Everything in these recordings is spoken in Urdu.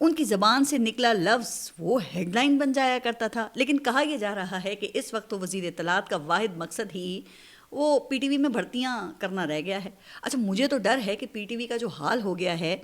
ان کی زبان سے نکلا لفظ وہ ہیڈ لائن بن جایا کرتا تھا. لیکن کہا یہ جا رہا ہے کہ اس وقت تو وزیر اطلاعات کا واحد مقصد ہی وہ پی ٹی وی میں بھرتیاں کرنا رہ گیا ہے. اچھا مجھے تو ڈر ہے کہ پی ٹی وی کا جو حال ہو گیا ہے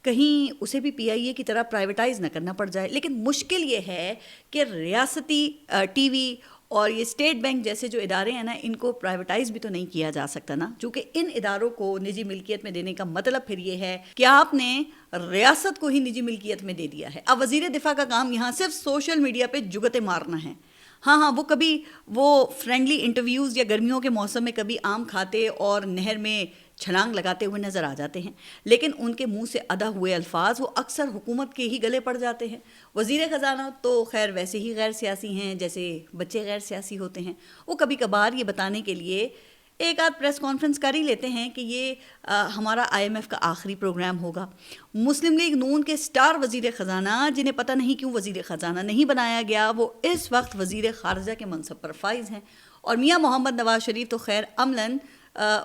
کہیں اسے بھی پی آئی اے کی طرح پرائیویٹائز نہ کرنا پڑ جائے. لیکن مشکل یہ ہے کہ ریاستی ٹی وی اور یہ اسٹیٹ بینک جیسے جو ادارے ہیں نا ان کو پرائیویٹائز بھی تو نہیں کیا جا سکتا نا, چونکہ ان اداروں کو نجی ملکیت میں دینے کا مطلب پھر یہ ہے کہ آپ نے ریاست کو ہی نجی ملکیت میں دے دیا ہے. اب وزیر دفاع کا کام یہاں صرف سوشل میڈیا پہ جگتیں مارنا ہے. ہاں وہ کبھی وہ فرینڈلی انٹرویوز یا گرمیوں کے موسم میں کبھی آم کھاتے اور نہر میں چھلانگ لگاتے ہوئے نظر آ جاتے ہیں, لیکن ان کے منہ سے ادا ہوئے الفاظ وہ اکثر حکومت کے ہی گلے پڑ جاتے ہیں. وزیر خزانہ تو خیر ویسے ہی غیر سیاسی ہیں جیسے بچے غیر سیاسی ہوتے ہیں. وہ کبھی کبھار یہ بتانے کے لیے ایک آدھ پریس کانفرنس کر ہی لیتے ہیں کہ یہ ہمارا آئی ایم ایف کا آخری پروگرام ہوگا. مسلم لیگ نون کے سٹار وزیر خزانہ جنہیں پتہ نہیں کیوں وزیر خزانہ نہیں بنایا گیا, وہ اس وقت وزیر خارجہ کے منصب پر فائز ہیں. اور میاں محمد نواز شریف تو خیر عملاً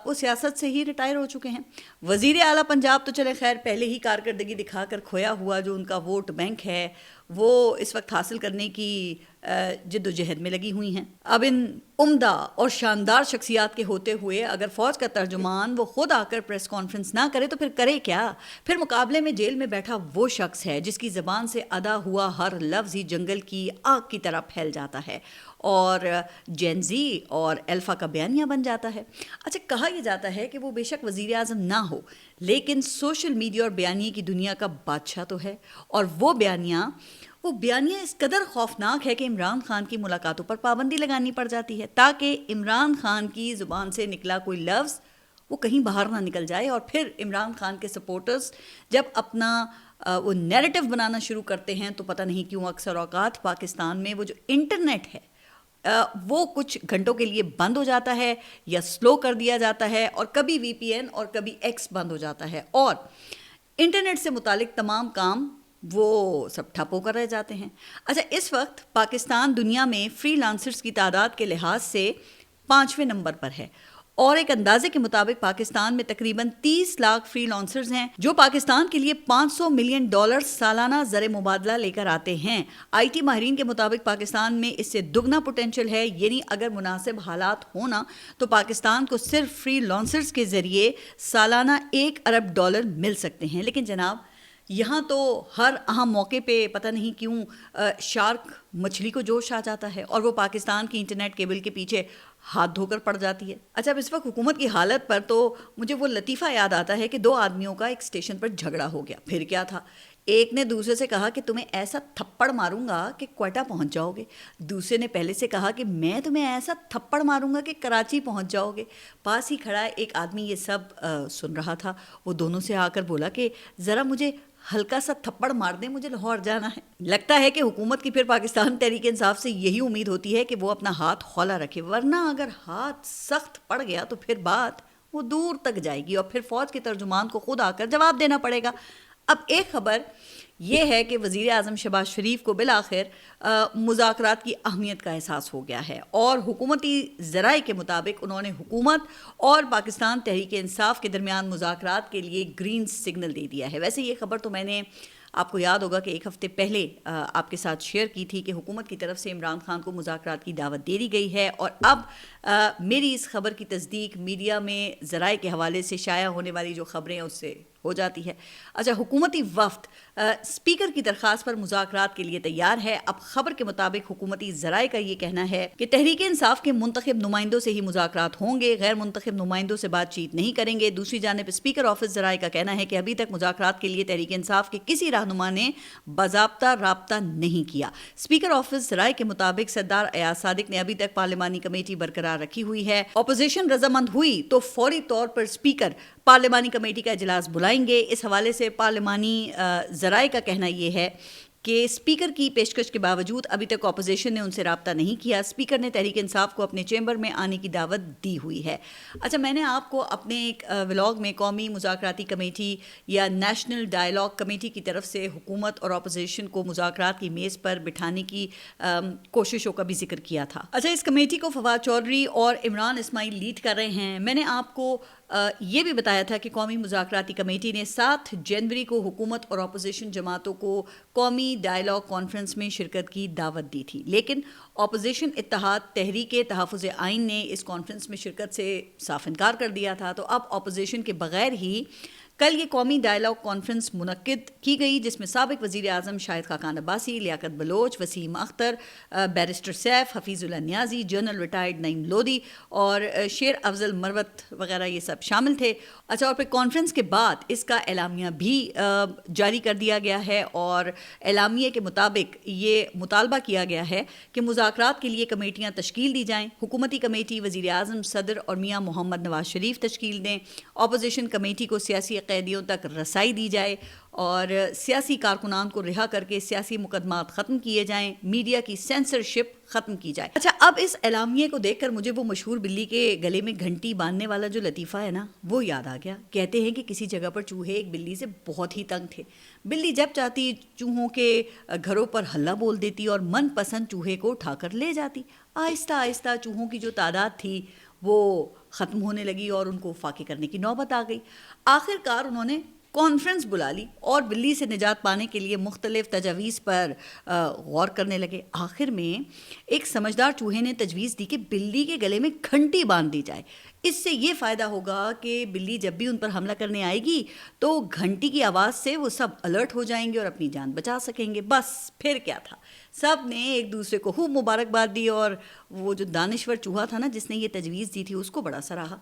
وہ سیاست سے ہی ریٹائر ہو چکے ہیں. وزیر اعلیٰ پنجاب تو چلے خیر پہلے ہی کارکردگی دکھا کر کھویا ہوا جو ان کا ووٹ بینک ہے وہ اس وقت حاصل کرنے کی جد و جہد میں لگی ہوئی ہیں. اب ان عمدہ اور شاندار شخصیات کے ہوتے ہوئے اگر فوج کا ترجمان وہ خود آ کر پریس کانفرنس نہ کرے تو پھر کرے کیا؟ پھر مقابلے میں جیل میں بیٹھا وہ شخص ہے جس کی زبان سے ادا ہوا ہر لفظ ہی جنگل کی آگ کی طرح پھیل جاتا ہے اور جین زی اور الفا کا بیانیہ بن جاتا ہے. اچھا کہا یہ جاتا ہے کہ وہ بے شک وزیر اعظم نہ ہو لیکن سوشل میڈیا اور بیانیے کی دنیا کا بادشاہ تو ہے. اور وہ بیانیہ اس قدر خوفناک ہے کہ عمران خان کی ملاقاتوں پر پابندی لگانی پڑ جاتی ہے تاکہ عمران خان کی زبان سے نکلا کوئی لفظ وہ کہیں باہر نہ نکل جائے. اور پھر عمران خان کے سپورٹرز جب اپنا وہ نیریٹو بنانا شروع کرتے ہیں تو پتہ نہیں کیوں اکثر اوقات پاکستان میں وہ جو انٹرنیٹ ہے وہ کچھ گھنٹوں کے لیے بند ہو جاتا ہے یا سلو کر دیا جاتا ہے, اور کبھی وی پی این اور کبھی ایکس بند ہو جاتا ہے, اور انٹرنیٹ سے متعلق تمام کام وہ سب ٹھپ ہو کر رہ جاتے ہیں. اچھا اس وقت پاکستان دنیا میں فری لانسرز کی تعداد کے لحاظ سے 5ویں نمبر پر ہے, اور ایک اندازے کے مطابق پاکستان میں تقریباً 30 لاکھ فری لانسرز ہیں جو پاکستان کے لیے $500 ملین سالانہ زر مبادلہ لے کر آتے ہیں. آئی ٹی ماہرین کے مطابق پاکستان میں اس سے دگنا پوٹینشل ہے, یعنی اگر مناسب حالات ہونا تو پاکستان کو صرف فری لانسرز کے ذریعے سالانہ $1 ارب مل سکتے ہیں. لیکن جناب یہاں تو ہر اہم موقع پہ پتہ نہیں کیوں شارک مچھلی کو جوش آ جاتا ہے اور وہ پاکستان کی انٹرنیٹ کیبل کے پیچھے ہاتھ دھو کر پڑ جاتی ہے. اچھا اب اس وقت حکومت کی حالت پر تو مجھے وہ لطیفہ یاد آتا ہے کہ 2 آدمیوں کا ایک اسٹیشن پر جھگڑا ہو گیا. پھر کیا تھا, ایک نے دوسرے سے کہا کہ تمہیں ایسا تھپڑ ماروں گا کہ کوئٹہ پہنچ جاؤ گے. دوسرے نے پہلے سے کہا کہ میں تمہیں ایسا تھپڑ ماروں گا کہ کراچی پہنچ جاؤ گے. پاس ہی کھڑا ایک آدمی یہ سب سن رہا تھا. وہ دونوں سے آ کر بولا کہ ذرا مجھے ہلکا سا تھپڑ مار دیں, مجھے لاہور جانا ہے. لگتا ہے کہ حکومت کی پھر پاکستان تحریک انصاف سے یہی امید ہوتی ہے کہ وہ اپنا ہاتھ خولا رکھے, ورنہ اگر ہاتھ سخت پڑ گیا تو پھر بات وہ دور تک جائے گی اور پھر فوج کے ترجمان کو خود آ کر جواب دینا پڑے گا. اب ایک خبر یہ ہے کہ وزیر اعظم شہباز شریف کو بالآخر مذاکرات کی اہمیت کا احساس ہو گیا ہے اور حکومتی ذرائع کے مطابق انہوں نے حکومت اور پاکستان تحریک انصاف کے درمیان مذاکرات کے لیے گرین سگنل دے دیا ہے. ویسے یہ خبر تو میں نے آپ کو یاد ہوگا کہ 1 ہفتے پہلے آپ کے ساتھ شیئر کی تھی کہ حکومت کی طرف سے عمران خان کو مذاکرات کی دعوت دے دی گئی ہے, اور اب میری اس خبر کی تصدیق میڈیا میں ذرائع کے حوالے سے شائع ہونے والی جو خبریں ہیں اس سے ہو جاتی ہے. اچھا حکومتی وفد اسپیکر کی درخواست پر مذاکرات کے لیے تیار ہے. اب خبر کے مطابق حکومتی ذرائع کا یہ کہنا ہے کہ تحریک انصاف کے منتخب نمائندوں سے ہی مذاکرات ہوں گے, غیر منتخب نمائندوں سے بات چیت نہیں کریں گے. دوسری جانب اسپیکر آفس ذرائع کا کہنا ہے کہ ابھی تک مذاکرات کے لیے تحریک انصاف کے کسی رہنما نے باضابطہ رابطہ نہیں کیا. اسپیکر آفس ذرائع کے مطابق سردار ایاز صادق نے ابھی تک پارلیمانی کمیٹی برقرار رکھی ہوئی ہے. اپوزیشن رضامند ہوئی تو فوری طور پر اسپیکر پارلیمانی کمیٹی کا اجلاس بلائیں گے. اس حوالے سے پارلیمانی ذرائع کا کہنا یہ ہے کہ اسپیکر کی پیشکش کے باوجود ابھی تک اپوزیشن نے ان سے رابطہ نہیں کیا. اسپیکر نے تحریک انصاف کو اپنے چیمبر میں آنے کی دعوت دی ہوئی ہے. اچھا میں نے آپ کو اپنے ایک ولاگ میں قومی مذاکراتی کمیٹی یا نیشنل ڈائیلاگ کمیٹی کی طرف سے حکومت اور اپوزیشن کو مذاکرات کی میز پر بٹھانے کی کوششوں کا بھی ذکر کیا تھا. اچھا اس کمیٹی کو فواد چودھری اور عمران اسماعیل لیڈ کر رہے ہیں. میں نے آپ کو یہ بھی بتایا تھا کہ قومی مذاکراتی کمیٹی نے 7 جنوری کو حکومت اور اپوزیشن جماعتوں کو قومی ڈائیلاگ کانفرنس میں شرکت کی دعوت دی تھی، لیکن اپوزیشن اتحاد تحریک تحفظ آئین نے اس کانفرنس میں شرکت سے صاف انکار کر دیا تھا۔ تو اب اپوزیشن کے بغیر ہی کل یہ قومی ڈائیلاگ کانفرنس منعقد کی گئی، جس میں سابق وزیر اعظم شاہد خاقان عباسی، لیاقت بلوچ، وسیم اختر، بیرسٹر سیف، حفیظ اللہ نیازی، جنرل ریٹائرڈ نعیم لودھی اور شیر افضل مروت وغیرہ یہ سب شامل تھے۔ اچھا، اور پھر کانفرنس کے بعد اس کا اعلامیہ بھی جاری کر دیا گیا ہے، اور اعلامیے کے مطابق یہ مطالبہ کیا گیا ہے کہ مذاکرات کے لیے کمیٹیاں تشکیل دی جائیں۔ حکومتی کمیٹی وزیر اعظم، صدر اور میاں محمد نواز شریف تشکیل دیں، اپوزیشن کمیٹی کو سیاسی قیدیوں تک رسائی دی جائے اور سیاسی کارکنان کو رہا کر کے سیاسی مقدمات ختم کیے جائیں، میڈیا کی سینسرشپ ختم کی جائے۔ اچھا، اب اس اعلامیے کو دیکھ کر مجھے وہ مشہور بلی کے گلے میں گھنٹی باندھنے والا جو لطیفہ ہے نا، وہ یاد آ گیا۔ کہتے ہیں کہ کسی جگہ پر چوہے ایک بلی سے بہت ہی تنگ تھے۔ بلی جب چاہتی چوہوں کے گھروں پر ہلہ بول دیتی اور من پسند چوہے کو اٹھا کر لے جاتی۔ آہستہ آہستہ چوہوں کی جو تعداد تھی وہ ختم ہونے لگی اور ان کو فاقے کرنے کی نوبت آ گئی۔ آخر کار انہوں نے کانفرنس بلا لی اور بلی سے نجات پانے کے لیے مختلف تجاویز پر غور کرنے لگے۔ آخر میں ایک سمجھدار چوہے نے تجویز دی کہ بلی کے گلے میں گھنٹی باندھ دی جائے۔ اس سے یہ فائدہ ہوگا کہ بلی جب بھی ان پر حملہ کرنے آئے گی تو گھنٹی کی آواز سے وہ سب الرٹ ہو جائیں گے اور اپنی جان بچا سکیں گے۔ بس پھر کیا تھا، سب نے ایک دوسرے کو خوب مبارکباد دی اور وہ جو دانشور چوہا تھا نا جس نے یہ تجویز دی تھی اس کو بڑا سراہا۔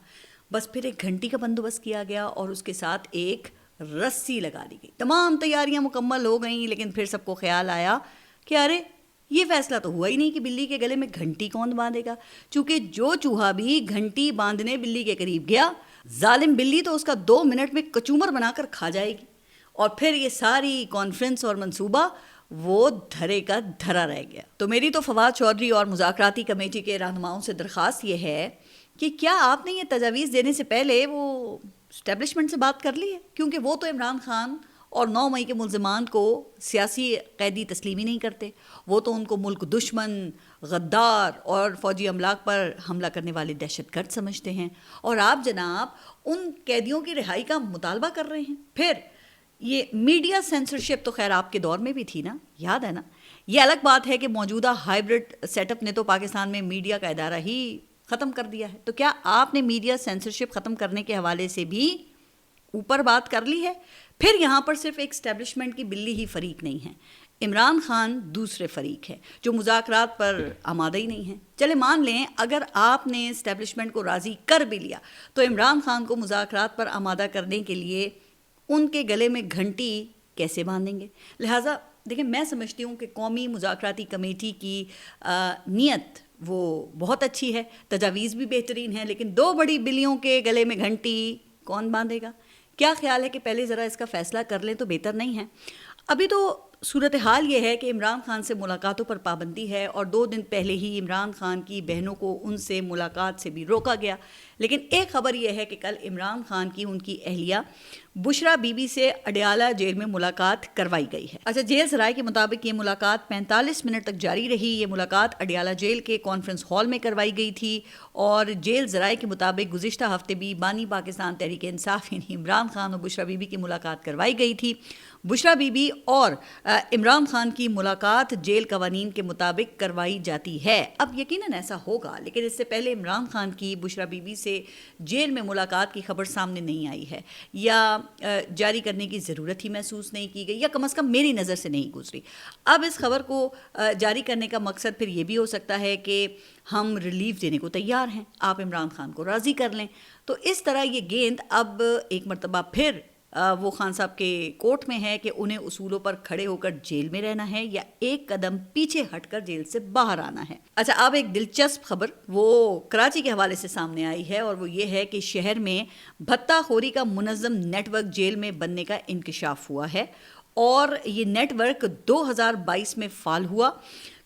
بس پھر ایک گھنٹی کا بندوبست کیا گیا اور اس کے ساتھ ایک رسی لگا دی گئی۔ تمام تیاریاں مکمل ہو گئیں، لیکن پھر سب کو خیال آیا کہ ارے یہ فیصلہ تو ہوا ہی نہیں کہ بلی کے گلے میں گھنٹی کون باندھے گا، چونکہ جو چوہا بھی گھنٹی باندھنے بلی کے قریب گیا، ظالم بلی تو اس کا 2 منٹ میں کچومر بنا کر کھا جائے گی، اور پھر یہ ساری کانفرنس اور منصوبہ وہ دھرے کا دھرا رہ گیا۔ تو میری تو فواد چودھری اور مذاکراتی کمیٹی کے رہنماؤں سے درخواست یہ ہے کہ کیا آپ نے یہ تجاویز دینے سے پہلے وہ اسٹیبلشمنٹ سے بات کر لی ہے؟ کیونکہ وہ تو عمران خان اور 9 مئی کے ملزمان کو سیاسی قیدی تسلیم ہی نہیں کرتے، وہ تو ان کو ملک دشمن، غدار اور فوجی املاک پر حملہ کرنے والے دہشت گرد سمجھتے ہیں، اور آپ جناب ان قیدیوں کی رہائی کا مطالبہ کر رہے ہیں۔ پھر یہ میڈیا سینسرشپ تو خیر آپ کے دور میں بھی تھی نا، یاد ہے نا؟ یہ الگ بات ہے کہ موجودہ ہائبرڈ سیٹ اپ نے تو پاکستان میں میڈیا کا ادارہ ہی ختم کر دیا ہے۔ تو کیا آپ نے میڈیا سینسرشپ ختم کرنے کے حوالے سے بھی اوپر بات کر لی ہے؟ پھر یہاں پر صرف ایک اسٹیبلشمنٹ کی بلی ہی فریق نہیں ہے، عمران خان دوسرے فریق ہے جو مذاکرات پر آمادہ ہی نہیں ہے۔ چلے مان لیں اگر آپ نے اسٹیبلشمنٹ کو راضی کر بھی لیا تو عمران خان کو مذاکرات پر آمادہ کرنے کے لیے ان کے گلے میں گھنٹی کیسے باندھیں گے؟ لہٰذا دیکھیں، میں سمجھتی ہوں کہ قومی مذاکراتی کمیٹی کی نیت وہ بہت اچھی ہے، تجاویز بھی بہترین ہیں، لیکن 2 بڑی بلیوں کے گلے میں گھنٹی کون باندھے گا؟ کیا خیال ہے کہ پہلے ذرا اس کا فیصلہ کر لیں تو بہتر نہیں ہے؟ ابھی تو صورتحال یہ ہے کہ عمران خان سے ملاقاتوں پر پابندی ہے، اور 2 دن پہلے ہی عمران خان کی بہنوں کو ان سے ملاقات سے بھی روکا گیا۔ لیکن ایک خبر یہ ہے کہ کل عمران خان کی ان کی اہلیہ بشرا بی بی سے اڈیالہ جیل میں ملاقات کروائی گئی ہے۔ اچھا، جیل ذرائع کے مطابق یہ ملاقات 45 منٹ تک جاری رہی۔ یہ ملاقات اڈیالہ جیل کے کانفرنس ہال میں کروائی گئی تھی، اور جیل ذرائع کے مطابق گزشتہ ہفتے بھی بانی پاکستان تحریک انصاف یعنی عمران خان اور بشرا بی بی کی ملاقات کروائی گئی تھی۔ بشرا بی بی اور عمران خان کی ملاقات جیل قوانین کے مطابق کروائی جاتی ہے۔ اب یقیناً ایسا ہوگا، لیکن اس سے پہلے عمران خان کی بشرا بی بی سے جیل میں ملاقات کی خبر سامنے نہیں آئی ہے، یا جاری کرنے کی ضرورت ہی محسوس نہیں کی گئی، یا کم از کم میری نظر سے نہیں گزری۔ اب اس خبر کو جاری کرنے کا مقصد پھر یہ بھی ہو سکتا ہے کہ ہم ریلیف دینے کو تیار ہیں، آپ عمران خان کو راضی کر لیں۔ تو اس طرح یہ گیند اب ایک مرتبہ پھر وہ خان صاحب کے کورٹ میں ہے کہ انہیں اصولوں پر کھڑے ہو کر جیل میں رہنا ہے یا ایک قدم پیچھے ہٹ کر جیل سے باہر آنا ہے۔ اچھا، اب ایک دلچسپ خبر وہ کراچی کے حوالے سے سامنے آئی ہے، اور وہ یہ ہے کہ شہر میں بھتہ خوری کا منظم نیٹ ورک جیل میں بننے کا انکشاف ہوا ہے، اور یہ نیٹ ورک 2022 میں فعال ہوا۔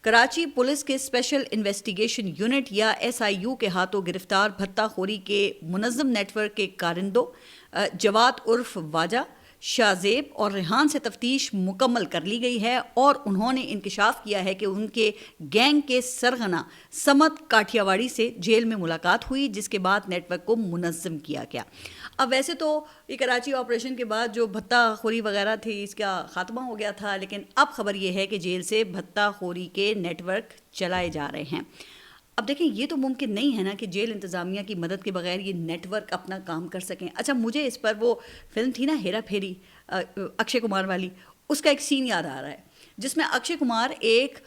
کراچی پولیس کے اسپیشل انویسٹیگیشن یونٹ یا SIU کے ہاتھوں گرفتار بھتہ خوری کے منظم نیٹ ورک کے کارندوں جواد عرف واجہ، شاذیب اور ریحان سے تفتیش مکمل کر لی گئی ہے اور انہوں نے انکشاف کیا ہے کہ ان کے گینگ کے سرغنہ سمت کاٹھیاواڑی سے جیل میں ملاقات ہوئی، جس کے بعد نیٹ ورک کو منظم کیا گیا۔ اب ویسے تو یہ کراچی آپریشن کے بعد جو بھتہ خوری وغیرہ تھی اس کا خاتمہ ہو گیا تھا، لیکن اب خبر یہ ہے کہ جیل سے بھتہ خوری کے نیٹ ورک چلائے جا رہے ہیں۔ اب دیکھیں یہ تو ممکن نہیں ہے نا کہ جیل انتظامیہ کی مدد کے بغیر یہ نیٹ ورک اپنا کام کر سکیں۔ اچھا مجھے اس پر وہ فلم تھی نا ہیرا پھیری اکشے کمار والی، اس کا ایک سین یاد آ رہا ہے جس میں اکشے کمار ایک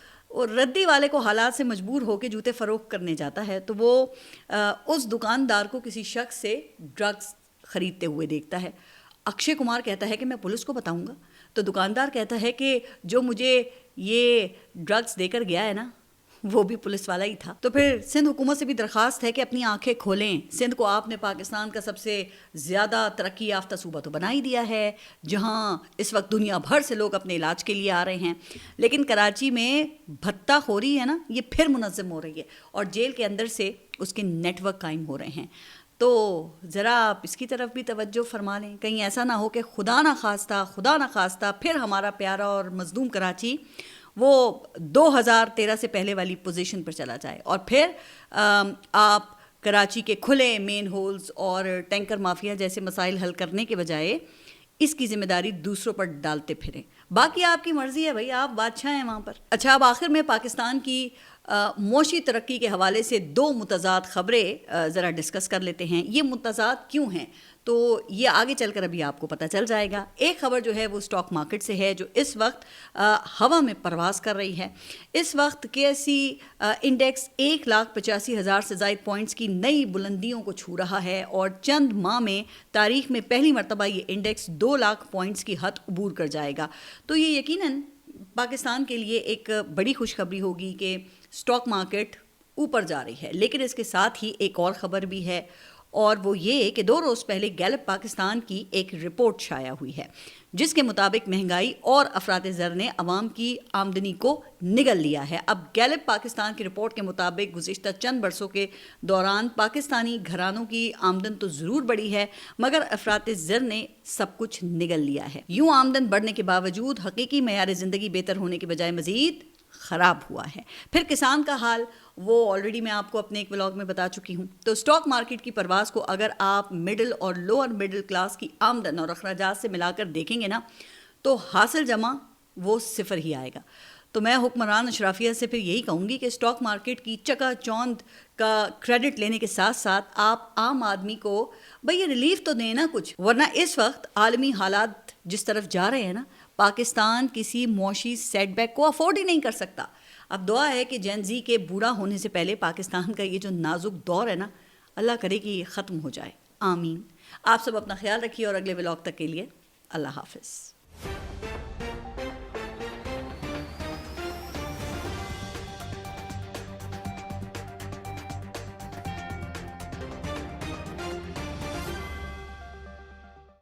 ردی والے کو حالات سے مجبور ہو کے جوتے فروخت کرنے جاتا ہے، تو وہ اس دکاندار کو کسی شخص سے ڈرگز خریدتے ہوئے دیکھتا ہے۔ اکشے کمار کہتا ہے کہ میں پولیس کو بتاؤں گا، تو دکاندار کہتا ہے کہ جو مجھے یہ ڈرگز دے کر گیا ہے نا وہ بھی پولیس والا ہی تھا۔ تو پھر سندھ حکومت سے بھی درخواست ہے کہ اپنی آنکھیں کھولیں، سندھ کو آپ نے پاکستان کا سب سے زیادہ ترقی یافتہ صوبہ تو بنا ہی دیا ہے، جہاں اس وقت دنیا بھر سے لوگ اپنے علاج کے لیے آ رہے ہیں، لیکن کراچی میں بھتہ خوری ہے نا یہ پھر منظم ہو رہی ہے اور جیل کے اندر سے اس کے نیٹ ورک قائم ہو رہے ہیں۔ تو ذرا آپ اس کی طرف بھی توجہ فرما لیں، کہیں ایسا نہ ہو کہ خدا نہ خواستہ پھر ہمارا پیارا اور مظلوم کراچی وہ 2013 سے پہلے والی پوزیشن پر چلا جائے اور پھر آپ کراچی کے کھلے مین ہولز اور ٹینکر مافیا جیسے مسائل حل کرنے کے بجائے اس کی ذمہ داری دوسروں پر ڈالتے پھریں۔ باقی آپ کی مرضی ہے بھائی، آپ بادشاہ ہیں وہاں پر۔ اچھا اب آخر میں پاکستان کی معاشی ترقی کے حوالے سے دو متضاد خبریں ذرا ڈسکس کر لیتے ہیں۔ یہ متضاد کیوں ہیں تو یہ آگے چل کر ابھی آپ کو پتہ چل جائے گا۔ ایک خبر جو ہے وہ اسٹاک مارکیٹ سے ہے جو اس وقت ہوا میں پرواز کر رہی ہے۔ اس وقت KSE انڈیکس 1,85,000 سے زائد پوائنٹس کی نئی بلندیوں کو چھو رہا ہے اور چند ماہ میں تاریخ میں پہلی مرتبہ یہ انڈیکس 2 لاکھ پوائنٹس کی حد عبور کر جائے گا۔ تو یہ یقیناً پاکستان کے لیے ایک بڑی خوشخبری ہوگی کہ اسٹاک مارکیٹ اوپر جا رہی ہے۔ لیکن اس کے ساتھ ہی ایک اور خبر بھی ہے اور وہ یہ کہ 2 روز پہلے گیلپ پاکستان کی ایک رپورٹ شائع ہوئی ہے جس کے مطابق مہنگائی اور افراط زر نے عوام کی آمدنی کو نگل لیا ہے۔ اب گیلپ پاکستان کی رپورٹ کے مطابق گزشتہ چند برسوں کے دوران پاکستانی گھرانوں کی آمدن تو ضرور بڑھی ہے مگر افراط زر نے سب کچھ نگل لیا ہے۔ یوں آمدن بڑھنے کے باوجود حقیقی معیار زندگی بہتر ہونے کے بجائے مزید خراب ہوا ہے۔ پھر کسان کا حال وہ آلریڈی میں آپ کو اپنے ایک ولاگ میں بتا چکی ہوں۔ تو اسٹاک مارکیٹ کی پرواز کو اگر آپ مڈل اور لوور مڈل کلاس کی آمدن اور اخراجات سے ملا کر دیکھیں گے نا تو حاصل جمع وہ صفر ہی آئے گا۔ تو میں حکمران اشرافیہ سے پھر یہی کہوں گی کہ اسٹاک مارکیٹ کی چکا چوند کا کریڈٹ لینے کے ساتھ ساتھ آپ عام آدمی کو بھئی ریلیف تو دیں نا کچھ، ورنہ اس وقت عالمی حالات جس طرف جا رہے ہیں نا پاکستان کسی معاشی سیٹ بیک کو افورڈ ہی نہیں کر سکتا۔ اب دعا ہے کہ جین زی کے بوڑھا ہونے سے پہلے پاکستان کا یہ جو نازک دور ہے نا اللہ کرے کہ یہ ختم ہو جائے، آمین۔ آپ سب اپنا خیال رکھیے اور اگلے ولاگ تک کے لیے اللہ حافظ۔